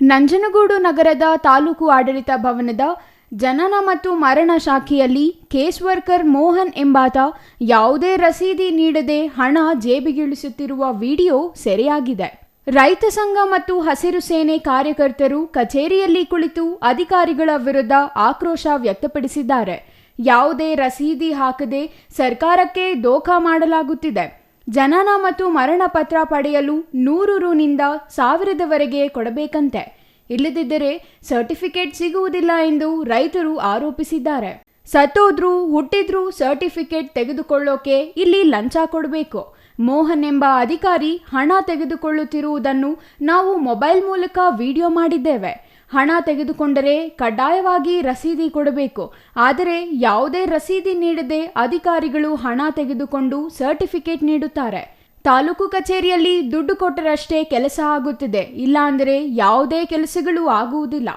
ನಂಜನಗೂಡು ನಗರದ ತಾಲೂಕು ಆಡಳಿತ ಭವನದ ಜನನ ಮತ್ತು ಮರಣ ಶಾಖೆಯಲ್ಲಿ ಕೇಸ್ ವರ್ಕರ್ ಮೋಹನ್ ಎಂಬಾತ ಯಾವುದೇ ರಸೀದಿ ನೀಡದೆ ಹಣ ಜೇಬಿಗಿಳಿಸುತ್ತಿರುವ ವಿಡಿಯೋ ಸೆರೆಯಾಗಿದೆ. ರೈತ ಸಂಘ ಮತ್ತು ಹಸಿರು ಸೇನೆ ಕಾರ್ಯಕರ್ತರು ಕಚೇರಿಯಲ್ಲಿ ಕುಳಿತು ಅಧಿಕಾರಿಗಳ ವಿರುದ್ಧ ಆಕ್ರೋಶ ವ್ಯಕ್ತಪಡಿಸಿದ್ದಾರೆ. ಯಾವುದೇ ರಸೀದಿ ಹಾಕದೆ ಸರ್ಕಾರಕ್ಕೆ ದೋಖಾ ಮಾಡಲಾಗುತ್ತಿದೆ. ಜನನ ಮತ್ತು ಮರಣ ಪತ್ರ ಪಡೆಯಲು 100 ರುನಿಂದ 1000ವರೆಗೆ ಕೊಡಬೇಕಂತೆ. ಇಲ್ಲದಿದ್ದರೆ ಸರ್ಟಿಫಿಕೇಟ್ ಸಿಗುವುದಿಲ್ಲ ಎಂದು ರೈತರು ಆರೋಪಿಸಿದ್ದಾರೆ. ಸತ್ತೋದ್ರೂ ಹುಟ್ಟಿದ್ರೂ ಸರ್ಟಿಫಿಕೇಟ್ ತೆಗೆದುಕೊಳ್ಳೋಕೆ ಇಲ್ಲಿ ಲಂಚ ಕೊಡಬೇಕು. ಮೋಹನ್ ಎಂಬ ಅಧಿಕಾರಿ ಹಣ ತೆಗೆದುಕೊಳ್ಳುತ್ತಿರುವುದನ್ನು ನಾವು ಮೊಬೈಲ್ ಮೂಲಕ ವಿಡಿಯೋ ಮಾಡಿದ್ದೇವೆ. ಹಣ ತೆಗೆದುಕೊಂಡರೆ ಕಡ್ಡಾಯವಾಗಿ ರಸೀದಿ ಕೊಡಬೇಕು. ಆದರೆ ಯಾವುದೇ ರಸೀದಿ ನೀಡದೆ ಅಧಿಕಾರಿಗಳು ಹಣ ತೆಗೆದುಕೊಂಡು ಸರ್ಟಿಫಿಕೇಟ್ ನೀಡುತ್ತಾರೆ. ತಾಲೂಕು ಕಚೇರಿಯಲ್ಲಿ ದುಡ್ಡು ಕೊಟ್ಟರಷ್ಟೇ ಕೆಲಸ ಆಗುತ್ತಿದೆ, ಇಲ್ಲಾಂದರೆ ಯಾವುದೇ ಕೆಲಸಗಳು ಆಗುವುದಿಲ್ಲ.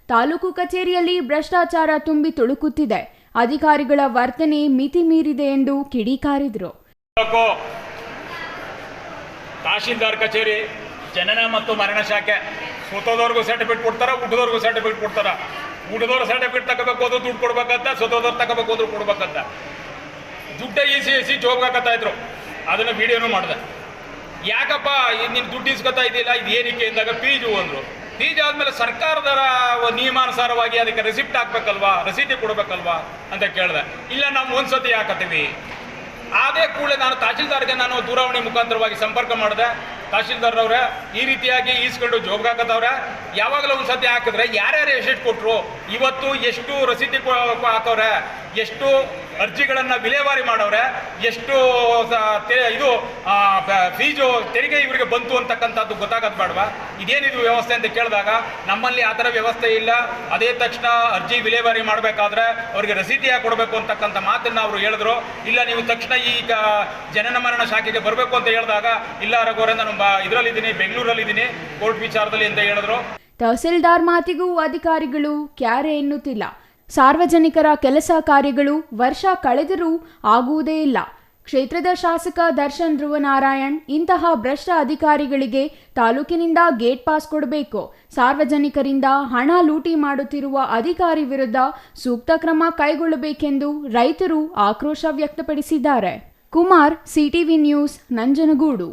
ತಾಲೂಕು ಕಚೇರಿಯಲ್ಲಿ ಭ್ರಷ್ಟಾಚಾರ ತುಂಬಿ ತುಳುಕುತ್ತಿದೆ. ಅಧಿಕಾರಿಗಳ ವರ್ತನೆ ಮಿತಿ ಮೀರಿದೆ ಎಂದು ಕಿಡಿಕಾರಿದರು. ತಹಶೀಲ್ದಾರ್ ಕಚೇರಿ ಜನನ ಮತ್ತು ಮರಣ ಶಾಖೆ ಸೋತೋದವ್ರಿಗೂ ಸರ್ಟಿಫಿಕೇಟ್ ಕೊಡ್ತಾರ, ಹುಟ್ಟಿದವ್ರಿಗೂ ಸರ್ಟಿಫಿಕೇಟ್ ಕೊಡ್ತಾರ. ಹುಟ್ಟಿದವ್ರು ಸರ್ಟಿಫಿಕೇಟ್ ತಗೋಬೇಕು ಹೋದ್ರು ದುಡ್ಡು ಕೊಡ್ಬೇಕಂತ, ಸೋತೋದವ್ರು ತಗೋಬೇಕು ಹೋದ್ರು ಕೊಡ್ಬೇಕಂತ. ದುಡ್ಡ ಈಸಿ ಜೋಬ್ಗಾಕತ್ತಾ ಇದ್ರು. ಅದನ್ನು ವಿಡಿಯೋನು ಮಾಡಿದೆ. ಯಾಕಪ್ಪ ನೀನು ದುಡ್ಡು ಇಸ್ಕೊತಾ ಇದೆಯಲ್ಲ, ಇದು ಏನಕ್ಕೆ ಅಂದಾಗ ಫೀಜು ಅಂದರು. ಫೀಜು ಆದಮೇಲೆ ಸರ್ಕಾರದ ನಿಯಮಾನುಸಾರವಾಗಿ ಅದಕ್ಕೆ ರೆಸಿಪ್ಟ್ ಹಾಕ್ಬೇಕಲ್ವಾ, ರಸೀದಿ ಕೊಡಬೇಕಲ್ವಾ ಅಂತ ಕೇಳಿದೆ. ಇಲ್ಲ ನಾವು ಒಂದ್ಸತಿ ಹಾಕತ್ತೀವಿ. ಅದೇ ಕೂಡಲೇ ನಾನು ತಹಶೀಲ್ದಾರ್ಗೆ ದೂರವಾಣಿ ಮುಖಾಂತರವಾಗಿ ಸಂಪರ್ಕ ಮಾಡಿದೆ. ತಹಶೀಲ್ದಾರ್ರವ್ರೆ ಈ ರೀತಿಯಾಗಿ ಈಸ್ಕೊಂಡು ಜೋಬ್ಗಾಕತ್ತವ್ರೆ, ಯಾವಾಗಲೂ ಒಂದು ಸತಿ ಹಾಕಿದ್ರೆ ಯಾರ್ಯಾರು ಎಷ್ಟೆಷ್ಟು ಕೊಟ್ಟರು, ಇವತ್ತು ಎಷ್ಟು ರಸೀದಿ ಹಾಕವ್ರೆ, ಎಷ್ಟು ಅರ್ಜಿಗಳನ್ನು ವಿಲೇವಾರಿ ಮಾಡವ್ರೆ, ಎಷ್ಟು ಇದು ಫೀಜು ತೆರಿಗೆ ಇವರಿಗೆ ಬಂತು ಅಂತಕ್ಕಂಥದ್ದು ಗೊತ್ತಾಗದು ಬೇಡವಾ? ಇದೇನಿದು ವ್ಯವಸ್ಥೆ ಅಂತ ಕೇಳಿದಾಗ ನಮ್ಮಲ್ಲಿ ಆ ಥರ ವ್ಯವಸ್ಥೆ ಇಲ್ಲ. ಅದೇ ತಕ್ಷಣ ಅರ್ಜಿ ವಿಲೇವಾರಿ ಮಾಡಬೇಕಾದ್ರೆ ಅವರಿಗೆ ರಸೀದಿ ಯಾಕೆ ಕೊಡಬೇಕು ಅಂತಕ್ಕಂಥ ಮಾತನ್ನು ಅವರು ಹೇಳಿದ್ರು. ಇಲ್ಲ ನೀವು ತಕ್ಷಣ ಈಗ ಜನನ ಮರಣ ಶಾಖೆಗೆ ಬರಬೇಕು ಅಂತ ಹೇಳಿದಾಗ ಇಲ್ಲ ರಘುವರೇ ನಾನು ಇದರಲ್ಲಿದ್ದೀನಿ, ಬೆಂಗಳೂರಲ್ಲಿದ್ದೀನಿ ಕೋರ್ಟ್ ವಿಚಾರದಲ್ಲಿ ಅಂತ ಹೇಳಿದ್ರು. ತಹಸೀಲ್ದಾರ್ ಮಾತಿಗೂ ಅಧಿಕಾರಿಗಳು ಕ್ಯಾರೆ ಎನ್ನುತ್ತಿಲ್ಲ. ಸಾರ್ವಜನಿಕರ ಕೆಲಸ ಕಾರ್ಯಗಳು ವರ್ಷ ಕಳೆದರೂ ಆಗುವುದೇ ಇಲ್ಲ. ಕ್ಷೇತ್ರದ ಶಾಸಕ ದರ್ಶನ್ ಧ್ರುವನಾರಾಯಣ್ ಇಂತಹ ಭ್ರಷ್ಟ ಅಧಿಕಾರಿಗಳಿಗೆ ತಾಲೂಕಿನಿಂದ ಗೇಟ್ ಪಾಸ್ ಕೊಡಬೇಕು. ಸಾರ್ವಜನಿಕರಿಂದ ಹಣ ಲೂಟಿ ಮಾಡುತ್ತಿರುವ ಅಧಿಕಾರಿ ವಿರುದ್ಧ ಸೂಕ್ತ ಕ್ರಮ ಕೈಗೊಳ್ಳಬೇಕೆಂದು ರೈತರು ಆಕ್ರೋಶ ವ್ಯಕ್ತಪಡಿಸಿದ್ದಾರೆ. Kumar, CTV news, Nanjangud.